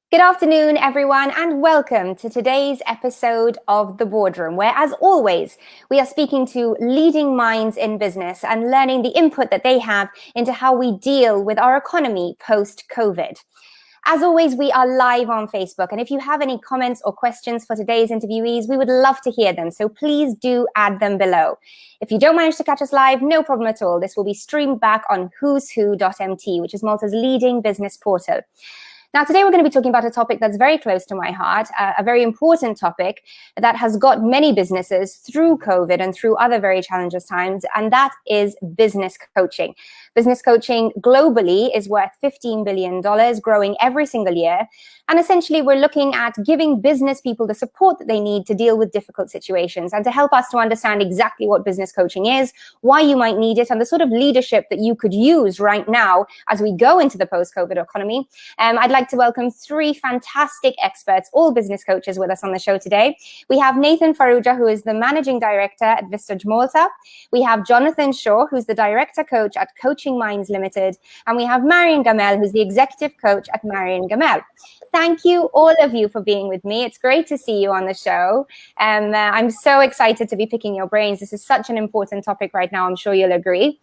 Good afternoon, everyone, and welcome to today's episode of The Boardroom, where, as always, we are speaking to leading minds in business and learning the input that they have into how we deal with our economy post-COVID. As always, we are live on Facebook, and if you have any comments or questions for today's interviewees, we would love to hear them, so please do add them below. If you don't manage to catch us live, no problem at all. This will be streamed back on who'swho.mt, which is Malta's leading business portal. Now, today we're going to be talking about a topic that's very close to my heart, a very important topic that has got many businesses through COVID and through other very challenging times, and that is business coaching. Business coaching globally is worth $15 billion, growing every single year. And essentially, we're looking at giving business people the support that they need to deal with difficult situations and to help us to understand exactly what business coaching is, why you might need it, and the sort of leadership that you could use right now as we go into the post-COVID economy. I'd like to welcome three fantastic experts, all business coaches, with us on the show today. We have Nathan Farrugia, who is the Managing Director at Vistage Malta. We have Jonathan Shaw, who's the Director Coach at Coaching Minds Limited. And we have Marion Gamel, who's the Executive Coach at Marion Gamel. Thank you, all of you, for being with me. It's great to see you on the show. I'm so excited to be picking your brains. This is such an important topic right now. I'm sure you'll agree.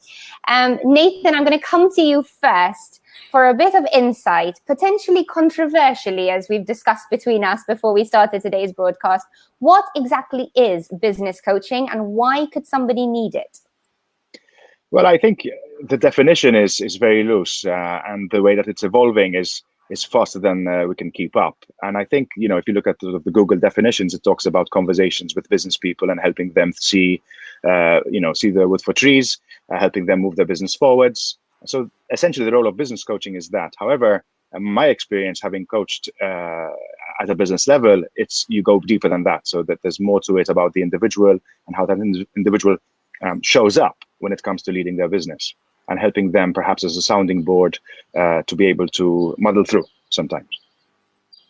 Nathan, I'm going to come to you first for a bit of insight, potentially controversially, as we've discussed between us before we started today's broadcast. What exactly is business coaching and why could somebody need it? Well, I think the definition is very loose, and the way that it's evolving is faster than we can keep up. And I think, if you look at the Google definitions, it talks about conversations with business people and helping them see the wood for trees, helping them move their business forwards. So essentially, the role of business coaching is that. However, my experience having coached at a business level, you go deeper than that. So that there's more to it about the individual and how that individual shows up when it comes to leading their business and helping them perhaps as a sounding board to be able to muddle through sometimes.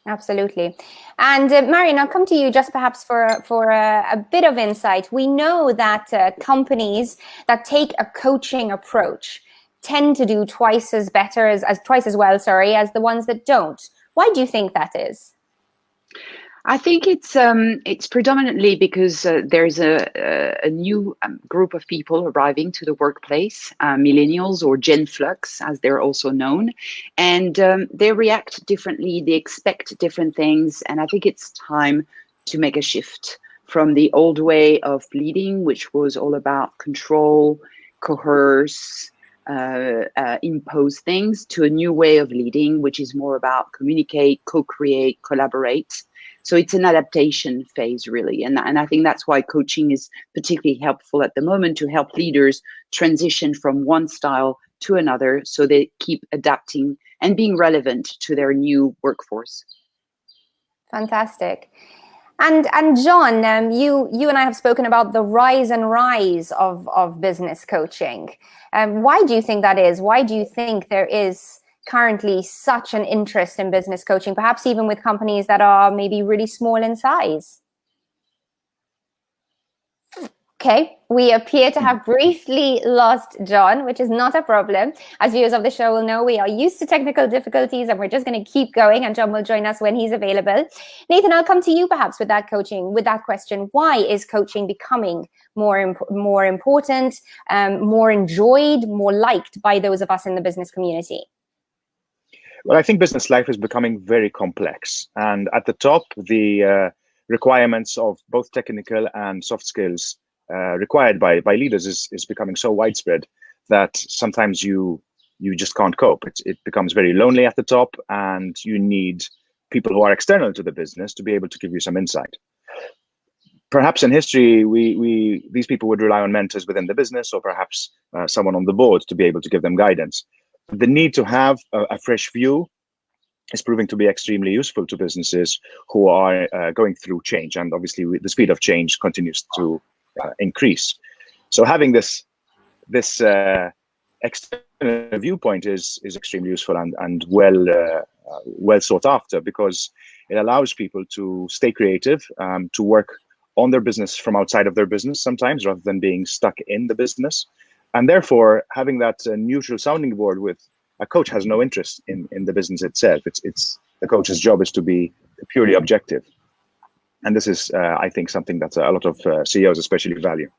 Absolutely. And Marion, I'll come to you just perhaps for a bit of insight. We know that companies that take a coaching approach tend to do twice as well as the ones that don't. Why do you think that is? I think it's predominantly because there's a new group of people arriving to the workplace, millennials or Gen Flux, as they're also known, and they react differently, they expect different things, and I think it's time to make a shift from the old way of leading, which was all about control, coerce, impose things, to a new way of leading, which is more about communicate, co-create, collaborate. So it's an adaptation phase, really. And I think that's why coaching is particularly helpful at the moment, to help leaders transition from one style to another so they keep adapting and being relevant to their new workforce. Fantastic. And John, you and I have spoken about the rise of business coaching. Why do you think that is? Why do you think there is currently such an interest in business coaching, perhaps even with companies that are maybe really small in size? Okay, we appear to have briefly lost John, which is not a problem. As viewers of the show will know, we are used to technical difficulties and we're just going to keep going, and John will join us when he's available. Nathan, I'll come to you perhaps with that question. Why is coaching becoming more important, more enjoyed, more liked by those of us in the business community? Well, I think business life is becoming very complex. And at the top, the requirements of both technical and soft skills required by leaders is becoming so widespread that sometimes you just can't cope. It becomes very lonely at the top, and you need people who are external to the business to be able to give you some insight. Perhaps in history, these people would rely on mentors within the business, or perhaps someone on the board to be able to give them guidance. The need to have a fresh view is proving to be extremely useful to businesses who are going through change, and obviously the speed of change continues to increase. So having this external viewpoint is extremely useful and well sought after, because it allows people to stay creative, to work on their business from outside of their business sometimes, rather than being stuck in the business. And therefore, having that neutral sounding board with a coach has no interest in the business itself. It's the coach's job is to be purely objective. And this is, I think, something that a lot of CEOs especially value.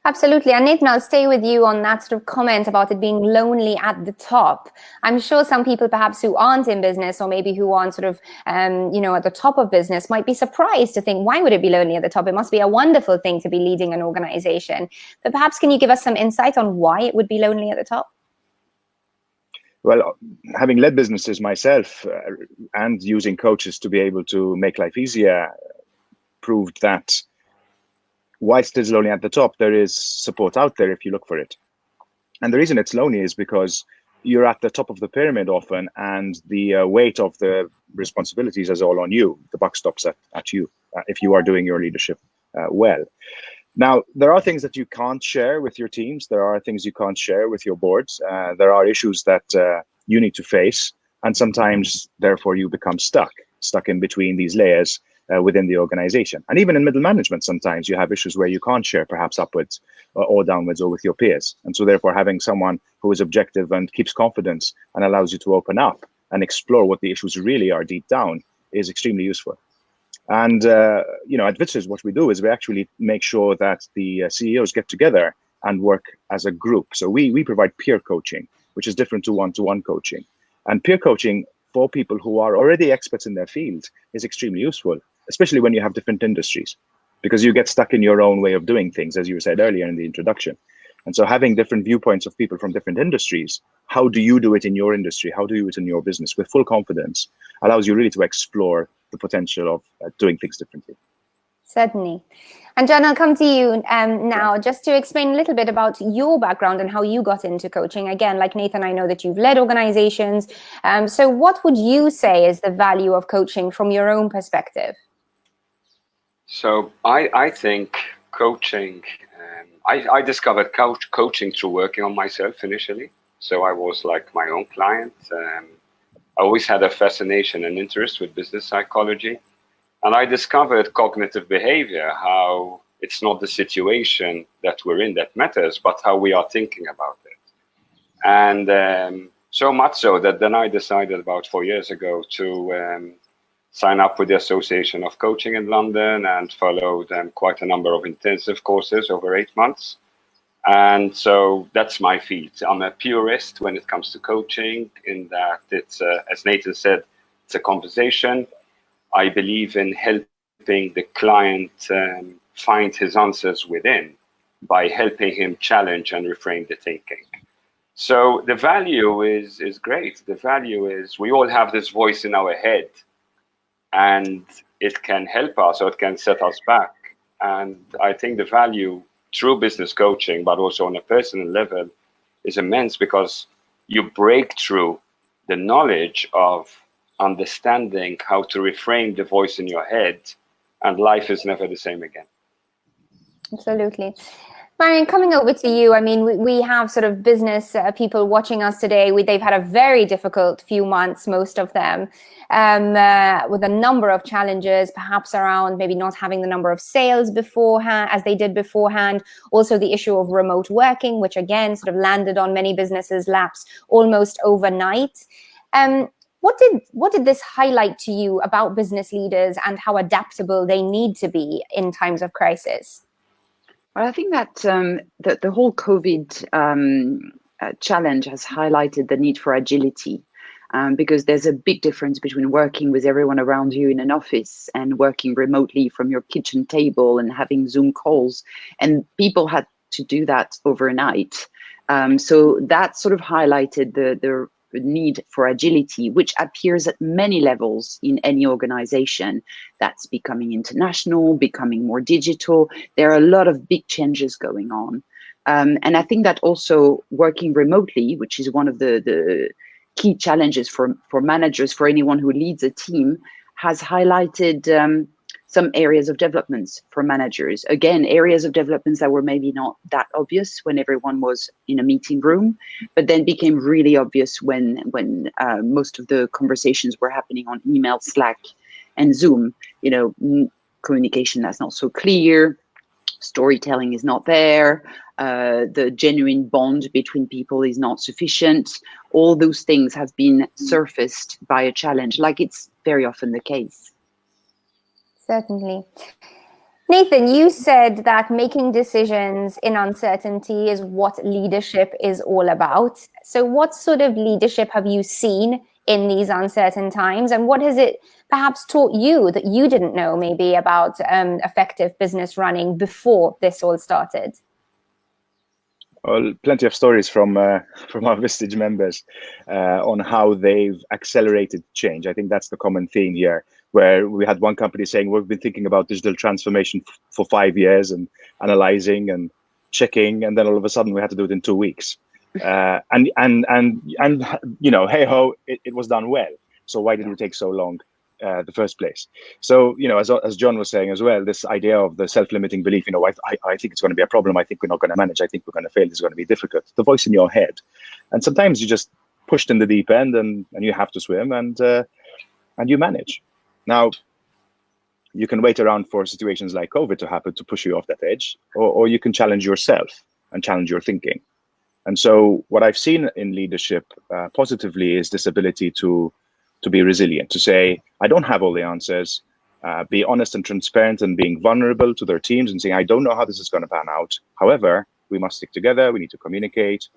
Absolutely. And Nathan, I'll stay with you on that sort of comment about it being lonely at the top. I'm sure some people perhaps who aren't in business, or maybe who aren't sort of, at the top of business, might be surprised to think, why would it be lonely at the top? It must be a wonderful thing to be leading an organization. But perhaps can you give us some insight on why it would be lonely at the top? Well, having led businesses myself and using coaches to be able to make life easier proved that whilst it's lonely at the top, there is support out there if you look for it. And the reason it's lonely is because you're at the top of the pyramid often, and the weight of the responsibilities is all on you. The buck stops at you if you are doing your leadership well. Now, there are things that you can't share with your teams. There are things you can't share with your boards. There are issues that you need to face. And sometimes, therefore, you become stuck in between these layers within the organization. And even in middle management, sometimes you have issues where you can't share, perhaps upwards or downwards or with your peers. And so therefore, having someone who is objective and keeps confidence and allows you to open up and explore what the issues really are deep down is extremely useful. And, at Vistage, what we do is we actually make sure that the CEOs get together and work as a group. So we provide peer coaching, which is different to one-to-one coaching. And peer coaching for people who are already experts in their field is extremely useful, especially when you have different industries, because you get stuck in your own way of doing things, as you said earlier in the introduction. And so having different viewpoints of people from different industries, how do you do it in your industry? How do you do it in your business with full confidence allows you really to explore the potential of doing things differently. Certainly. And John, I'll come to you now just to explain a little bit about your background and how you got into coaching. Again, like Nathan, I know that you've led organizations. So what would you say is the value of coaching from your own perspective? So I think coaching, I discovered coaching through working on myself initially. So I was like my own client. I always had a fascination and interest with business psychology. And I discovered cognitive behavior, how it's not the situation that we're in that matters, but how we are thinking about it. And so much so that then I decided about 4 years ago to sign up with the Association of Coaching in London and followed quite a number of intensive courses over 8 months. And so that's my field. I'm a purist when it comes to coaching, in that it's, as Nathan said, it's a conversation. I believe in helping the client find his answers within by helping him challenge and reframe the thinking. So the value is great. The value is we all have this voice in our head, and it can help us or it can set us back. And I think the value through business coaching, but also on a personal level, is immense, because you break through the knowledge of understanding how to reframe the voice in your head, and life is never the same again. Absolutely. Marion, coming over to you, I mean, we have sort of business people watching us today. They've had a very difficult few months, most of them, with a number of challenges, perhaps around maybe not having the number of sales beforehand, as they did beforehand. Also the issue of remote working, which again sort of landed on many businesses' laps almost overnight. What did this highlight to you about business leaders and how adaptable they need to be in times of crisis? Well, I think that the whole COVID challenge has highlighted the need for agility, because there's a big difference between working with everyone around you in an office and working remotely from your kitchen table and having Zoom calls. And people had to do that overnight. So that sort of highlighted the need for agility, which appears at many levels in any organization that's becoming international, becoming more digital. There are a lot of big changes going on. And I think that also working remotely, which is one of the key challenges for managers, for anyone who leads a team, has highlighted some areas of developments for managers. Again, areas of developments that were maybe not that obvious when everyone was in a meeting room, but then became really obvious when most of the conversations were happening on email, Slack, and Zoom. Communication that's not so clear, storytelling is not there, the genuine bond between people is not sufficient. All those things have been surfaced by a challenge, like it's very often the case. Certainly. Nathan, you said that making decisions in uncertainty is what leadership is all about. So what sort of leadership have you seen in these uncertain times? And what has it perhaps taught you that you didn't know maybe about effective business running before this all started? Well, plenty of stories from our Vistage members on how they've accelerated change. I think that's the common theme here, where we had one company saying, we've been thinking about digital transformation for 5 years and analyzing and checking, and then all of a sudden we had to do it in 2 weeks. And you know, hey ho, it was done well. So why did it take so long? The first place. So, you know, as John was saying as well, this idea of the self-limiting belief, you know, I think it's going to be a problem. I think we're not going to manage. I think we're going to fail. This is going to be difficult. The voice in your head. And sometimes you just pushed in the deep end and you have to swim and you manage. Now, you can wait around for situations like COVID to happen to push you off that edge, or you can challenge yourself and challenge your thinking. And so what I've seen in leadership positively is this ability to be resilient, to say, I don't have all the answers, be honest and transparent and being vulnerable to their teams and saying, I don't know how this is going to pan out. However, we must stick together. We need to communicate.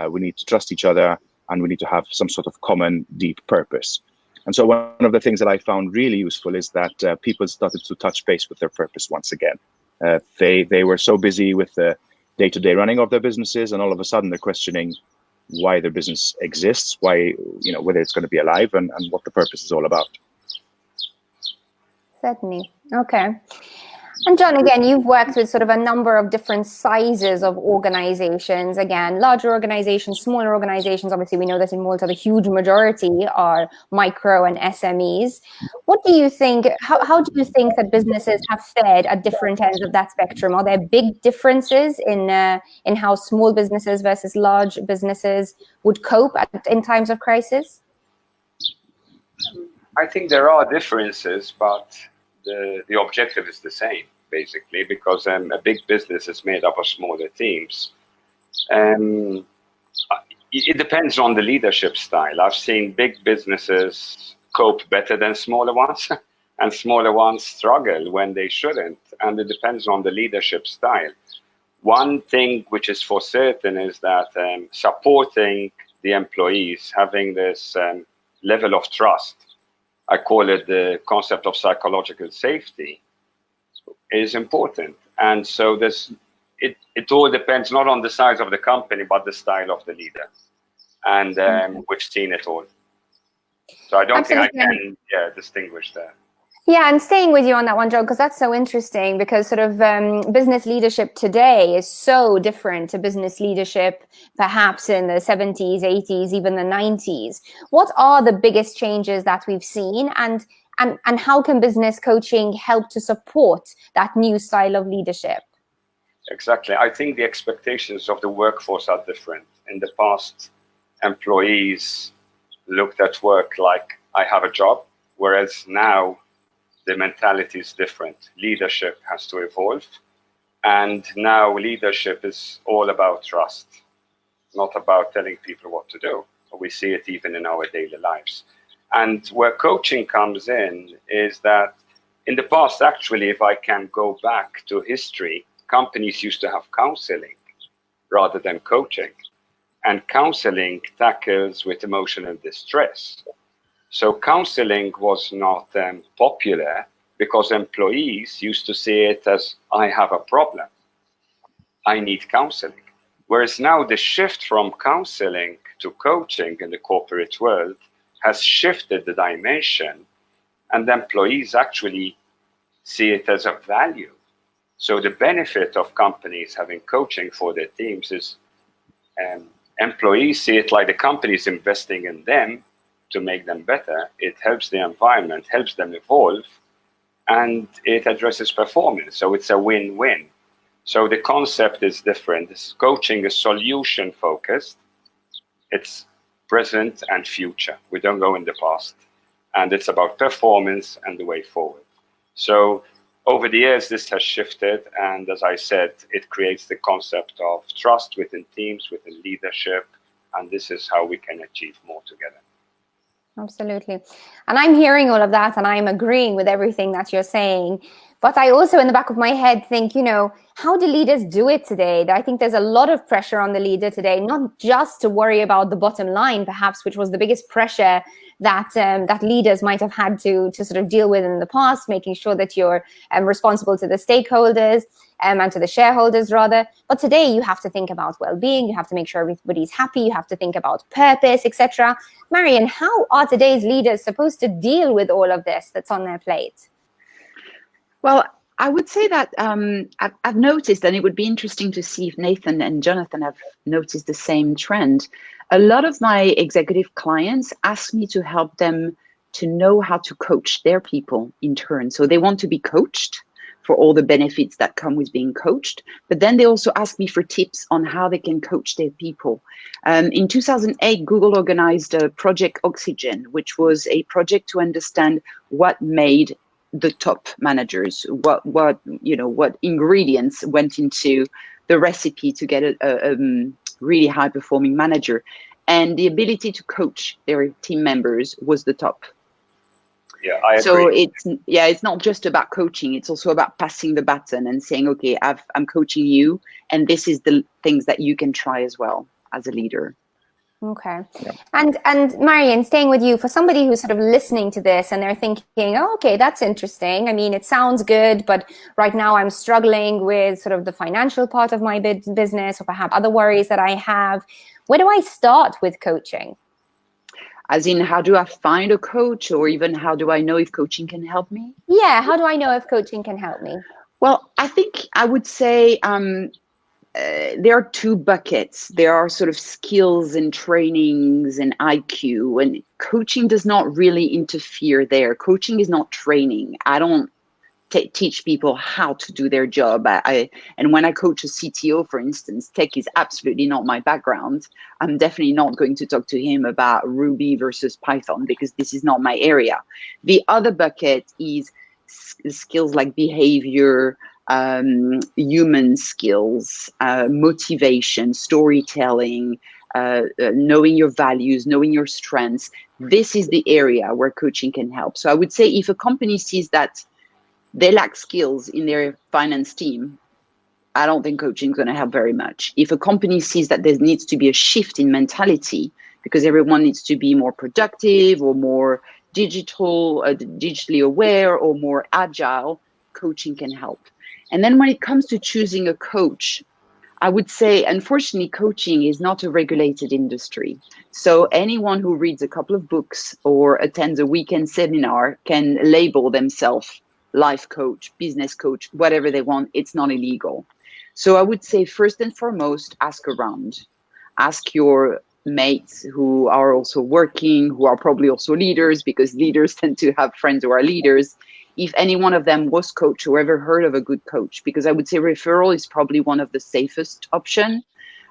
We need to trust each other, and we need to have some sort of common, deep purpose. And so one of the things that I found really useful is that people started to touch base with their purpose once again. They were so busy with the day-to-day running of their businesses, and all of a sudden they're questioning why their business exists, why, you know, whether it's going to be alive, and what the purpose is all about. Certainly. Okay. And John, again, you've worked with sort of a number of different sizes of organizations. Again, larger organizations, smaller organizations. Obviously, we know that in Malta, the huge majority are micro and SMEs. What do you think, how do you think that businesses have fared at different ends of that spectrum? Are there big differences in how small businesses versus large businesses would cope in times of crisis? I think there are differences, but the objective is the same, basically, because a big business is made up of smaller teams. It depends on the leadership style. I've seen big businesses cope better than smaller ones, and smaller ones struggle when they shouldn't, and it depends on the leadership style. One thing which is for certain is that supporting the employees, having this level of trust, I call it the concept of psychological safety, is important. And so it all depends not on the size of the company, but the style of the leader. And we've seen it all. So I don't think I can distinguish there. Yeah, and staying with you on that one, Joe, because that's so interesting, because sort of business leadership today is so different to business leadership perhaps in the 70s, 80s, even the 90s. What are the biggest changes that we've seen, and how can business coaching help to support that new style of leadership? Exactly. I think the expectations of the workforce are different. In the past, employees looked at work like, I have a job, whereas now the mentality is different. Leadership has to evolve. And now leadership is all about trust, not about telling people what to do. We see it even in our daily lives. And where coaching comes in is that in the past, actually, if I can go back to history, companies used to have counseling rather than coaching. And counseling tackles with emotional distress. So counseling was not popular because employees used to see it as, I have a problem, I need counseling. Whereas now the shift from counseling to coaching in the corporate world has shifted the dimension, and the employees actually see it as a value. So the benefit of companies having coaching for their teams is employees see it like the company is investing in them to make them better. It helps the environment, helps them evolve, and it addresses performance. So it's a win-win. So the concept is different. This coaching is solution focused. It's present and future. We don't go in the past. And it's about performance and the way forward. So over the years, this has shifted. And as I said, it creates the concept of trust within teams, within leadership. And this is how we can achieve more together. Absolutely. And I'm hearing all of that and I'm agreeing with everything that you're saying. But I also, in the back of my head, think, how do leaders do it today? I think there's a lot of pressure on the leader today, not just to worry about the bottom line, perhaps, which was the biggest pressure that leaders might have had to sort of deal with in the past, making sure that you're responsible to the stakeholders and to the shareholders, rather. But today you have to think about well-being, you have to make sure everybody's happy, you have to think about purpose, etc. Marion, how are today's leaders supposed to deal with all of this that's on their plate? Well, I would say that I've noticed, and it would be interesting to see if Nathan and Jonathan have noticed the same trend. A lot of my executive clients ask me to help them to know how to coach their people in turn. So they want to be coached for all the benefits that come with being coached, but then they also ask me for tips on how they can coach their people. In 2008, Google organized a Project Oxygen, which was a project to understand what made the top managers, what ingredients went into the recipe to get a really high performing manager, and the ability to coach their team members was the top. Yeah, I agree. So it's not just about coaching, it's also about passing the baton and saying, okay, I'm coaching you, and this is the things that you can try as well as a leader. Okay. Yeah. And Marion, staying with you, for somebody who's sort of listening to this and they're thinking, oh, okay, that's interesting. I mean, it sounds good, but right now I'm struggling with sort of the financial part of my business, or perhaps other worries that I have. Where do I start with coaching? As in, how do I find a coach, or even how do I know if coaching can help me? Yeah, how do I know if coaching can help me? Well, I think I would say there are two buckets. There are sort of skills and trainings and IQ, and coaching does not really interfere there. Coaching is not training. I don't teach people how to do their job. And when I coach a CTO, for instance, tech is absolutely not my background. I'm definitely not going to talk to him about Ruby versus Python, because this is not my area. The other bucket is skills like behavior, human skills, motivation, storytelling, knowing your values, knowing your strengths. This is the area where coaching can help. So I would say if a company sees that they lack skills in their finance team, I don't think coaching is going to help very much. If a company sees that there needs to be a shift in mentality because everyone needs to be more productive or more digitally aware or more agile, coaching can help. And then when it comes to choosing a coach, I would say, unfortunately, coaching is not a regulated industry. So anyone who reads a couple of books or attends a weekend seminar can label themselves life coach, business coach, whatever they want. It's not illegal. So I would say, first and foremost, ask around. Ask your mates who are also working, who are probably also leaders, because leaders tend to have friends who are leaders, if any one of them was coach or ever heard of a good coach, because I would say referral is probably one of the safest option.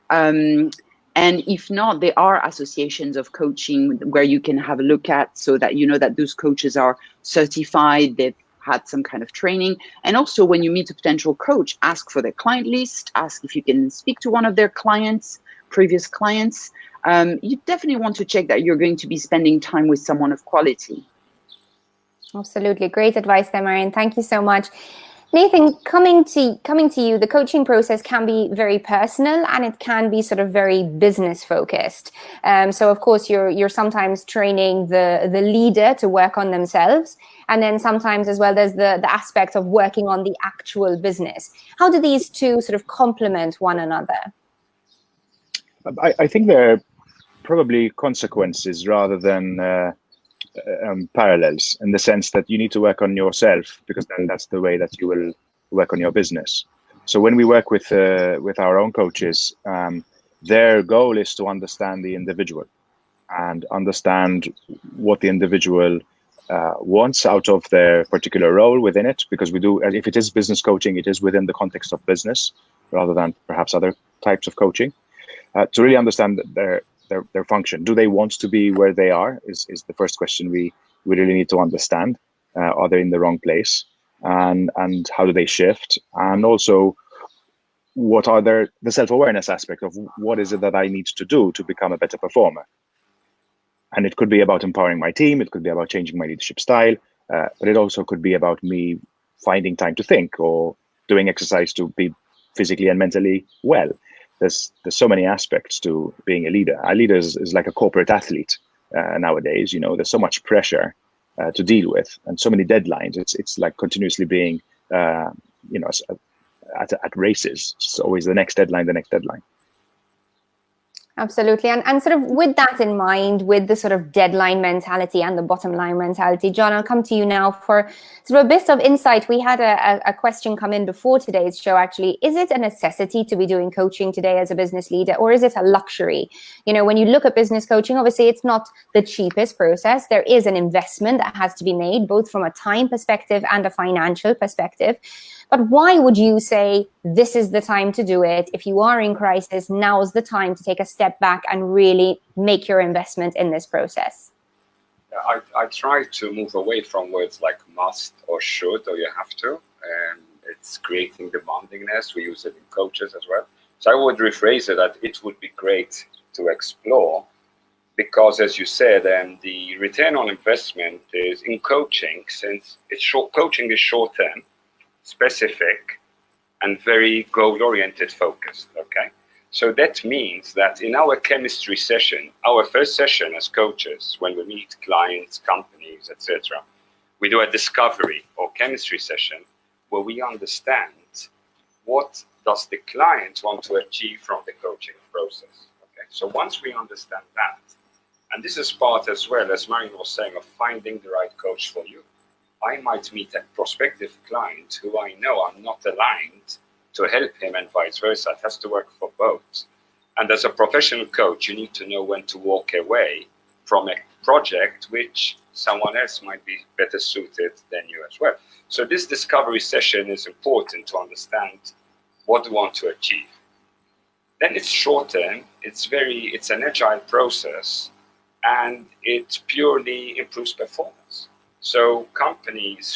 And if not, there are associations of coaching where you can have a look at, so that you know that those coaches are certified, they've had some kind of training. And also, when you meet a potential coach, ask for their client list, ask if you can speak to one of their clients, previous clients. You definitely want to check that you're going to be spending time with someone of quality. Absolutely. Great advice there, Marion. Thank you so much. Nathan, coming to you, the coaching process can be very personal and it can be sort of very business focused. So of course you're sometimes training the leader to work on themselves, and then sometimes as well there's the aspect of working on the actual business. How do these two sort of complement one another? I think they're probably consequences rather than parallels, in the sense that you need to work on yourself, because then that's the way that you will work on your business. So when we work with our own coaches, their goal is to understand the individual and understand what the individual wants out of their particular role within it, because we do, if it is business coaching, it is within the context of business rather than perhaps other types of coaching, to really understand their function. Do they want to be where they are is the first question we really need to understand. Are they in the wrong place? and how do they shift, and also what are the self-awareness aspect of what is it that I need to do to become a better performer. And it could be about empowering my team, it could be about changing my leadership style, but it also could be about me finding time to think or doing exercise to be physically and mentally well. There's so many aspects to being a leader. A leader is like a corporate athlete nowadays. You know, there's so much pressure to deal with, and so many deadlines. It's like continuously being, you know, at races. It's always the next deadline, the next deadline. Absolutely. And sort of with that in mind, with the sort of deadline mentality and the bottom line mentality, John, I'll come to you now for sort of a bit of insight. We had a question come in before today's show, actually. Is it a necessity to be doing coaching today as a business leader, or is it a luxury? You know, when you look at business coaching, obviously it's not the cheapest process. There is an investment that has to be made, both from a time perspective and a financial perspective. But why would you say this is the time to do it? If you are in crisis, now's the time to take a step back and really make your investment in this process? I try to move away from words like must or should or you have to. It's creating demandingness. We use it in coaches as well. So I would rephrase it that it would be great to explore, because as you said, the return on investment is in coaching, since it's short, coaching is short term, specific, and very goal-oriented focused, okay? So that means that in our chemistry session, our first session as coaches, when we meet clients, companies, etc., we do a discovery or chemistry session where we understand what does the client want to achieve from the coaching process, okay? So once we understand that, and this is part as well, as Marion was saying, of finding the right coach for you. I might meet a prospective client who I know I'm not aligned to help him and vice versa. It has to work for both. And as a professional coach, you need to know when to walk away from a project which someone else might be better suited than you as well. So this discovery session is important to understand what you want to achieve. Then it's short term, it's an agile process, and it purely improves performance. So companies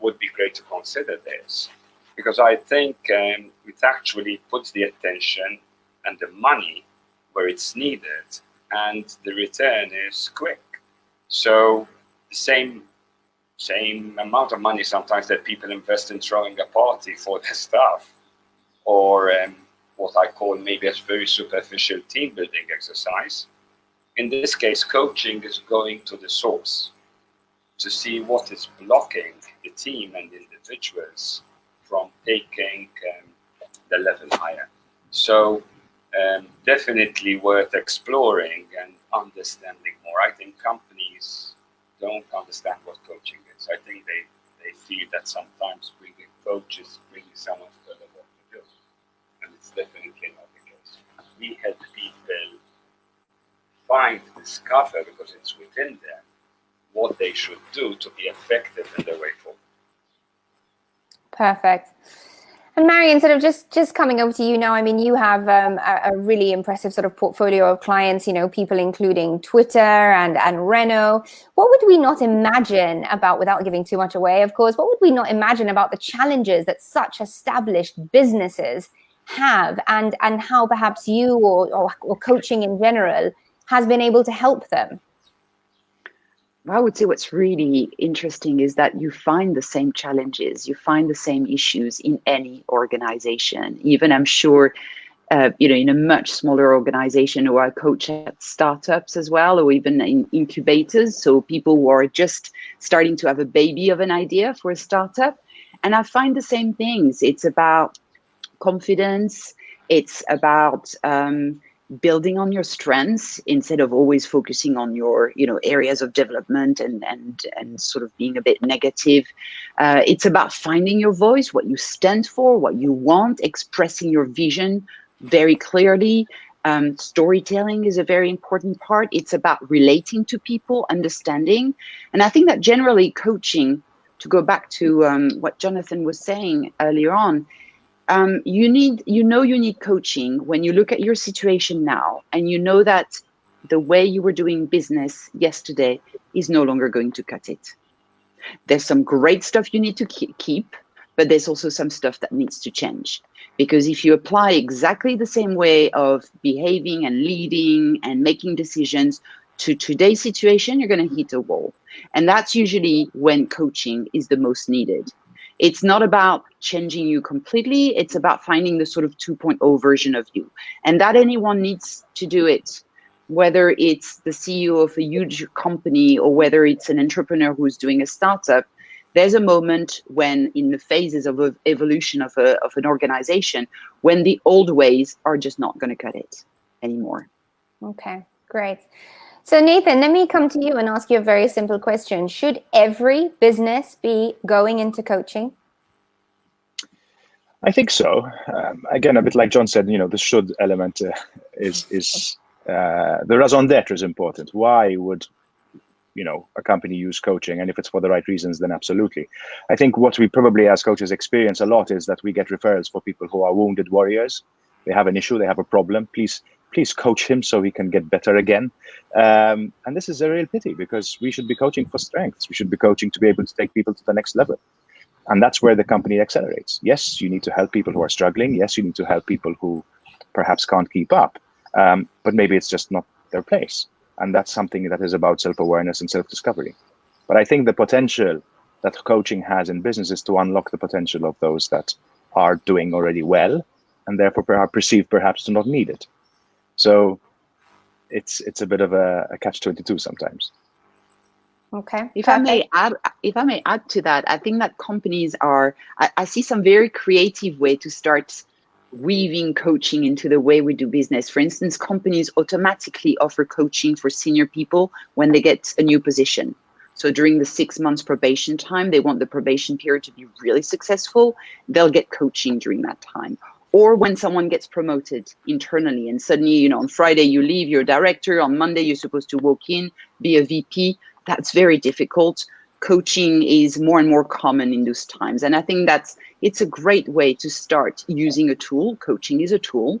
would be great to consider this, because I think it actually puts the attention and the money where it's needed, and the return is quick. So the same amount of money sometimes that people invest in throwing a party for their staff, or what I call maybe a very superficial team building exercise. In this case, coaching is going to the source to see what is blocking the team and individuals from taking the level higher. So definitely worth exploring and understanding more. I think companies don't understand what coaching is. I think they feel that sometimes bringing coaches, bringing someone to tell them what to do. And it's definitely not the case. We help people discover, because it's within them, what they should do to be effective in their way forward. Perfect. And Marion, sort of just coming over to you now, I mean, you have a really impressive sort of portfolio of clients, you know, people including Twitter and Renault. What would we not imagine about, without giving too much away, of course, what would we not imagine about the challenges that such established businesses have, and how perhaps you or coaching in general has been able to help them? I would say what's really interesting is that you find the same challenges, you find the same issues in any organization. Even I'm sure, in a much smaller organization, or I coach at startups as well, or even in incubators. So people who are just starting to have a baby of an idea for a startup. And I find the same things. It's about confidence. It's about building on your strengths instead of always focusing on your areas of development and sort of being a bit negative. It's about finding your voice, what you stand for, what you want, expressing your vision very clearly. Storytelling is a very important part. It's about relating to people, understanding. And I think that generally coaching, to go back to what Jonathan was saying earlier on, you need coaching when you look at your situation now and you know that the way you were doing business yesterday is no longer going to cut it. There's some great stuff you need to keep, but there's also some stuff that needs to change. Because if you apply exactly the same way of behaving and leading and making decisions to today's situation, you're going to hit a wall. And that's usually when coaching is the most needed. It's not about changing you completely. It's about finding the sort of 2.0 version of you. And that anyone needs to do it, whether it's the CEO of a huge company or whether it's an entrepreneur who's doing a startup. There's a moment when, in the phases of evolution of an organization, when the old ways are just not going to cut it anymore. Okay, great. So Nathan, let me come to you and ask you a very simple question. Should every business be going into coaching? I think so. Again, a bit like John said, the should element is the raison d'etre is important. Why would a company use coaching? And if it's for the right reasons, then absolutely. I think what we probably as coaches experience a lot is that we get referrals for people who are wounded warriors. They have an issue, they have a problem. Please coach him so he can get better again. And this is a real pity, because we should be coaching for strengths. We should be coaching to be able to take people to the next level. And that's where the company accelerates. Yes, you need to help people who are struggling. Yes, you need to help people who perhaps can't keep up. But maybe it's just not their place. And that's something that is about self-awareness and self-discovery. But I think the potential that coaching has in business is to unlock the potential of those that are doing already well, and therefore are perceived perhaps to not need it. So it's a bit of a catch-22 sometimes. Okay. If I may add to that, I think that companies I see some very creative way to start weaving coaching into the way we do business. For instance, companies automatically offer coaching for senior people when they get a new position. So during the 6 months probation time, they want the probation period to be really successful. They'll get coaching during that time. Or when someone gets promoted internally and suddenly, on Friday you leave, you're a director, on Monday you're supposed to walk in, be a VP. That's very difficult. Coaching is more and more common in those times. And I think it's a great way to start using a tool. Coaching is a tool.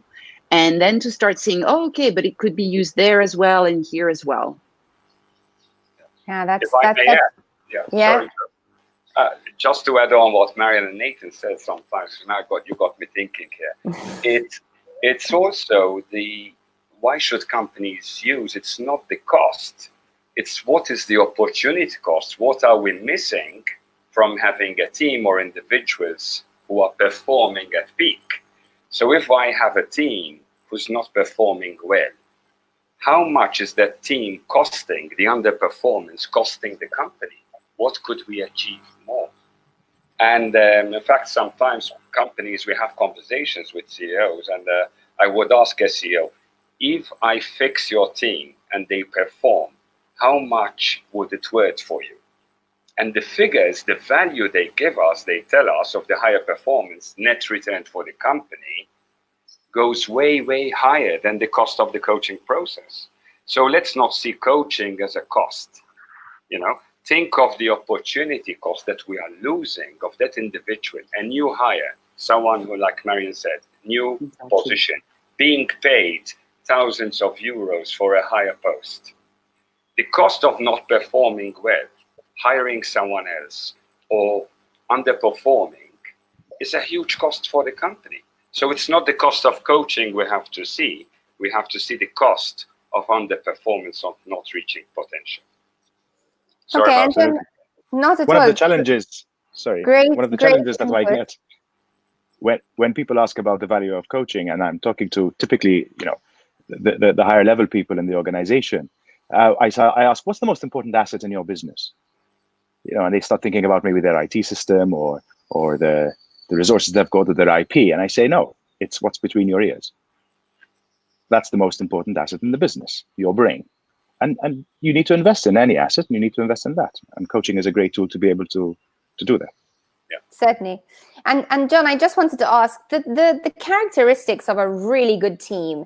And then to start saying, okay, but it could be used there as well and here as well. Yeah, that's yeah. Sorry. Just to add on what Marion and Nathan said sometimes, now you got me thinking here. It's also why should companies use? It's not the cost. It's what is the opportunity cost? What are we missing from having a team or individuals who are performing at peak? So if I have a team who's not performing well, how much is that team costing, the underperformance costing the company? What could we achieve more? And in fact, sometimes companies, we have conversations with CEOs, and I would ask a CEO, if I fix your team and they perform, how much would it worth for you? And the figures, the value they give us, they tell us of the higher performance, net return for the company, goes way, way higher than the cost of the coaching process. So let's not see coaching as a cost. Think of the opportunity cost that we are losing of that individual, a new hire, someone who, like Marion said, new position, being paid thousands of euros for a higher post. The cost of not performing well, hiring someone else, or underperforming is a huge cost for the company. So it's not the cost of coaching we have to see. We have to see the cost of underperformance, of not reaching potential. Sorry, okay, and not at all. One of the challenges, that I get when people ask about the value of coaching, and I'm talking to typically, the higher level people in the organization, I ask, what's the most important asset in your business? And they start thinking about maybe their IT system or the resources they've got to their IP. And I say, no, it's what's between your ears. That's the most important asset in the business, your brain. And you need to invest in any asset, and you need to invest in that. And coaching is a great tool to be able to do that. Yeah. Certainly. And John, I just wanted to ask, the characteristics of a really good team,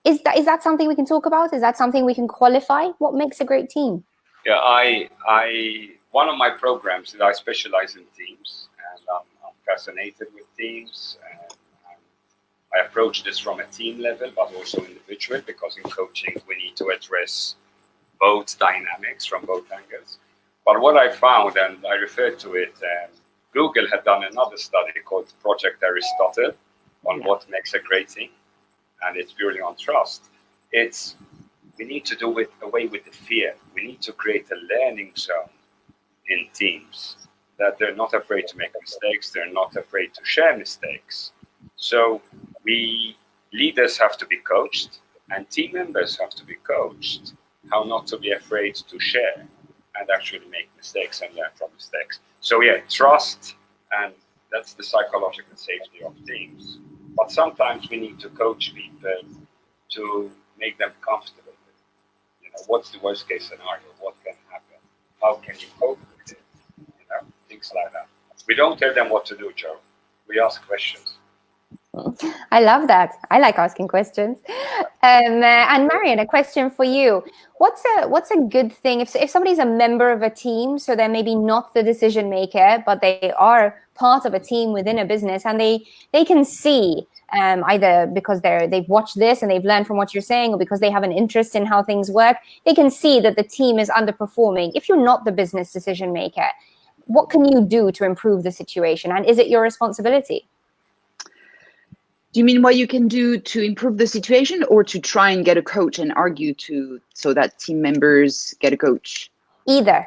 is that something we can talk about? Is that something we can qualify? What makes a great team? Yeah, one of my programs is I specialize in teams, and I'm fascinated with teams. And I approach this from a team level, but also individual, because in coaching we need to address both dynamics from both angles. But what I found, and I referred to it, Google had done another study called Project Aristotle on what makes a great team, and it's purely on trust. We need to do away with the fear. We need to create a learning zone in teams, that they're not afraid to make mistakes, they're not afraid to share mistakes. So leaders have to be coached, and team members have to be coached how not to be afraid to share and actually make mistakes and learn from mistakes. So trust, and that's the psychological safety of teams. But sometimes we need to coach people to make them comfortable. What's the worst case scenario? What can happen? How can you cope with it? Things like that. We don't tell them what to do, Joe. We ask questions. I love that. I like asking questions. And Marion, a question for you. What's a good thing if somebody's a member of a team, so they're maybe not the decision maker, but they are part of a team within a business, and they can see either because they've watched this and they've learned from what you're saying, or because they have an interest in how things work, they can see that the team is underperforming. If you're not the business decision maker, what can you do to improve the situation? And is it your responsibility? Do you mean what you can do to improve the situation, or to try and get a coach and argue so that team members get a coach? Either.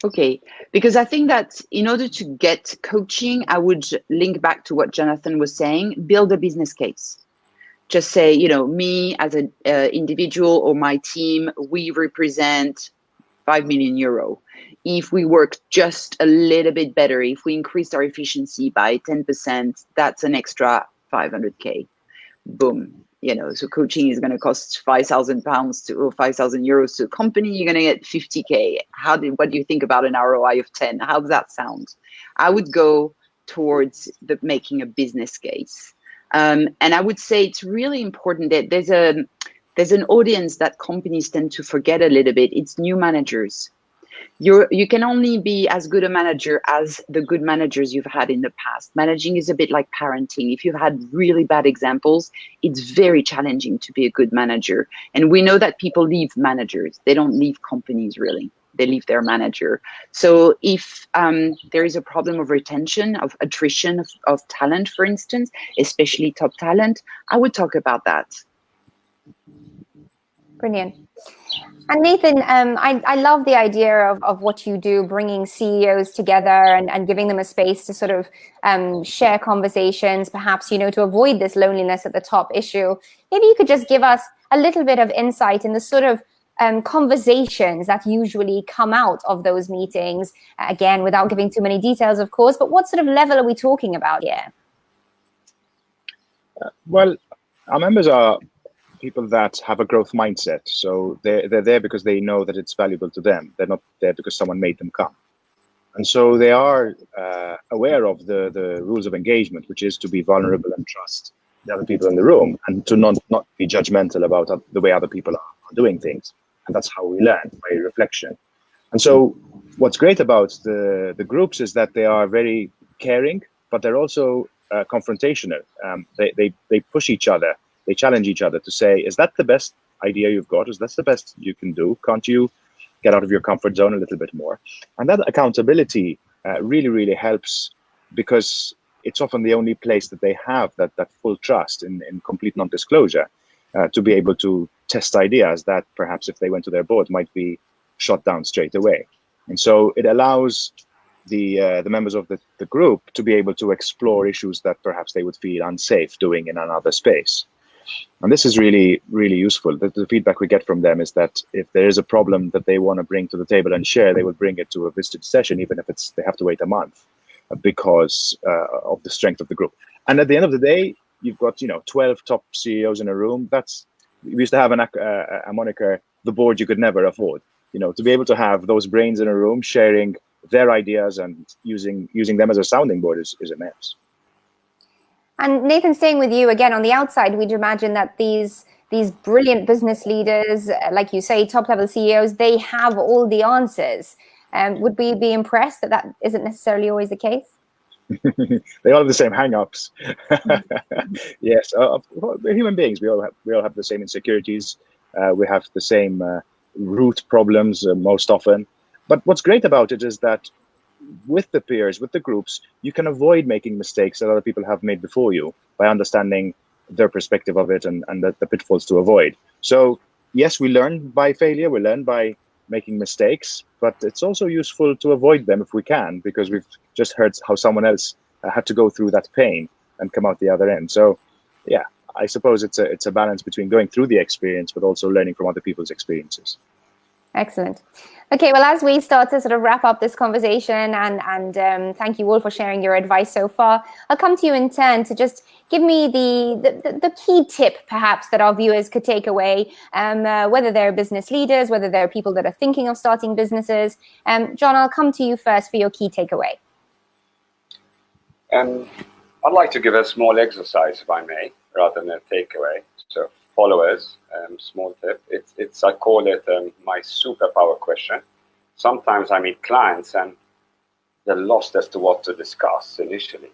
Okay, because I think that in order to get coaching, I would link back to what Jonathan was saying, build a business case. Just say, me as an individual or my team, we represent 5 million euro. If we work just a little bit better, if we increase our efficiency by 10%, that's an extra 500K. Boom. So coaching is going to cost £5,000 or 5,000 euros to a company. You're going to get 50K. What do you think about an ROI of 10? How does that sound? I would go towards making a business case. And I would say it's really important that there's an audience that companies tend to forget a little bit. It's new managers. You can only be as good a manager as the good managers you've had in the past. Managing is a bit like parenting. If you've had really bad examples, it's very challenging to be a good manager. And we know that people leave managers. They don't leave companies, really. They leave their manager. So if there is a problem of retention, of attrition of talent, for instance, especially top talent, I would talk about that. Brilliant. And Nathan, I love the idea of what you do, bringing CEOs together and giving them a space to sort of share conversations, perhaps, to avoid this loneliness at the top issue. Maybe you could just give us a little bit of insight in the sort of conversations that usually come out of those meetings, again, without giving too many details, of course, but what sort of level are we talking about here? Well, our members are people that have a growth mindset. So they're there because they know that it's valuable to them. They're not there because someone made them come. And so they are aware of the rules of engagement, which is to be vulnerable and trust the other people in the room, and to not be judgmental about the way other people are doing things. And that's how we learn, by reflection. And so what's great about the groups is that they are very caring, but they're also confrontational. They push each other. They challenge each other to say, is that the best idea you've got? Is that the best you can do? Can't you get out of your comfort zone a little bit more? And that accountability really, really helps, because it's often the only place that they have that full trust in complete non-disclosure to be able to test ideas that perhaps if they went to their board might be shot down straight away. And so it allows the members of the group to be able to explore issues that perhaps they would feel unsafe doing in another space. And this is really, really useful. The feedback we get from them is that if there is a problem that they want to bring to the table and share, they will bring it to a Vistage session, even if they have to wait a month, because of the strength of the group. And at the end of the day, you've got 12 top CEOs in a room. We used to have a moniker, the board you could never afford. To be able to have those brains in a room sharing their ideas and using them as a sounding board is immense. And Nathan, staying with you again, on the outside, we'd imagine that these brilliant business leaders, like you say, top-level CEOs, they have all the answers. Would we be impressed that isn't necessarily always the case? They all have the same hang-ups. Yes, we're human beings. We all have the same insecurities. We have the same root problems most often. But what's great about it is that with the peers, with the groups, you can avoid making mistakes that other people have made before you by understanding their perspective of it and the pitfalls to avoid. So yes, we learn by failure, we learn by making mistakes, but it's also useful to avoid them if we can, because we've just heard how someone else had to go through that pain and come out the other end. So yeah, I suppose it's a balance between going through the experience, but also learning from other people's experiences. Excellent. Okay, well, as we start to sort of wrap up this conversation, and thank you all for sharing your advice so far, I'll come to you in turn to just give me the key tip, perhaps, that our viewers could take away, whether they're business leaders, whether they're people that are thinking of starting businesses. John, I'll come to you first for your key takeaway. I'd like to give a small exercise, if I may, rather than a takeaway. So followers, small tip. I call it my superpower question. Sometimes I meet clients and they're lost as to what to discuss initially.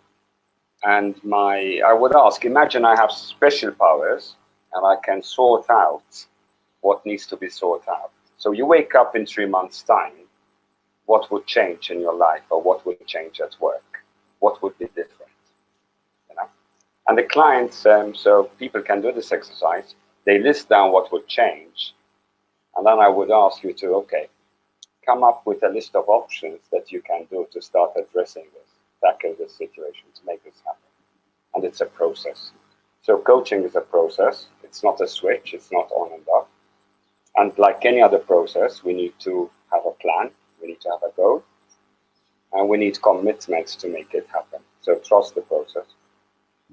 And I would ask, imagine I have special powers and I can sort out what needs to be sorted out. So you wake up in 3 months' time, what would change in your life, or what would change at work? What would be different? And the clients, so people can do this exercise, they list down what would change. And then I would ask you to, okay, come up with a list of options that you can do to start addressing this, tackle this situation, to make this happen. And it's a process. So coaching is a process. It's not a switch. It's not on and off. And like any other process, we need to have a plan. We need to have a goal. And we need commitments to make it happen. So trust the process.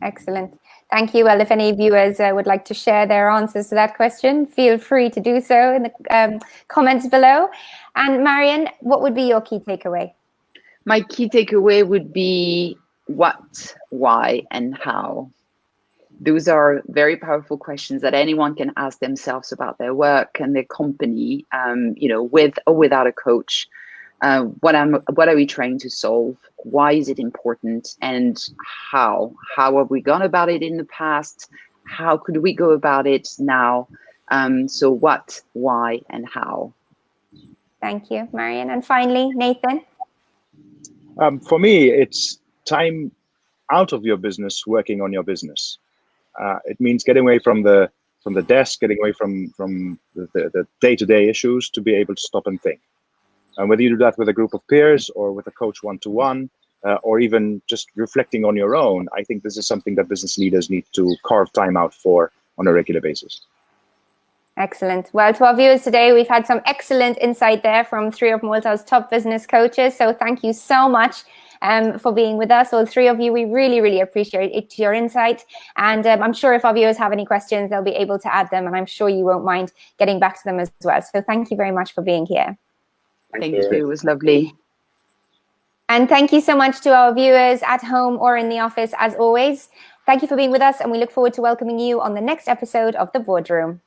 Excellent. Thank you. Well, if any viewers would like to share their answers to that question, feel free to do so in the comments below. And Marion, what would be your key takeaway? My key takeaway would be what, why, and how. Those are very powerful questions that anyone can ask themselves about their work and their company, with or without a coach. What are we trying to solve? Why is it important? And how? How have we gone about it in the past? How could we go about it now? So what, why, and how? Thank you, Marion. And finally, Nathan? For me, it's time out of your business, working on your business. It means getting away from the desk, getting away from the day-to-day issues to be able to stop and think. And whether you do that with a group of peers or with a coach one-to-one, or even just reflecting on your own, I think this is something that business leaders need to carve time out for on a regular basis. Excellent. Well, to our viewers today, we've had some excellent insight there from 3 of Malta's top business coaches. So thank you so much for being with us, all 3 of you. We really, really appreciate your insight. And I'm sure if our viewers have any questions, they'll be able to add them. And I'm sure you won't mind getting back to them as well. So thank you very much for being here. Thank you. It was lovely. And thank you so much to our viewers at home or in the office, as always. Thank you for being with us, and we look forward to welcoming you on the next episode of The Boardroom.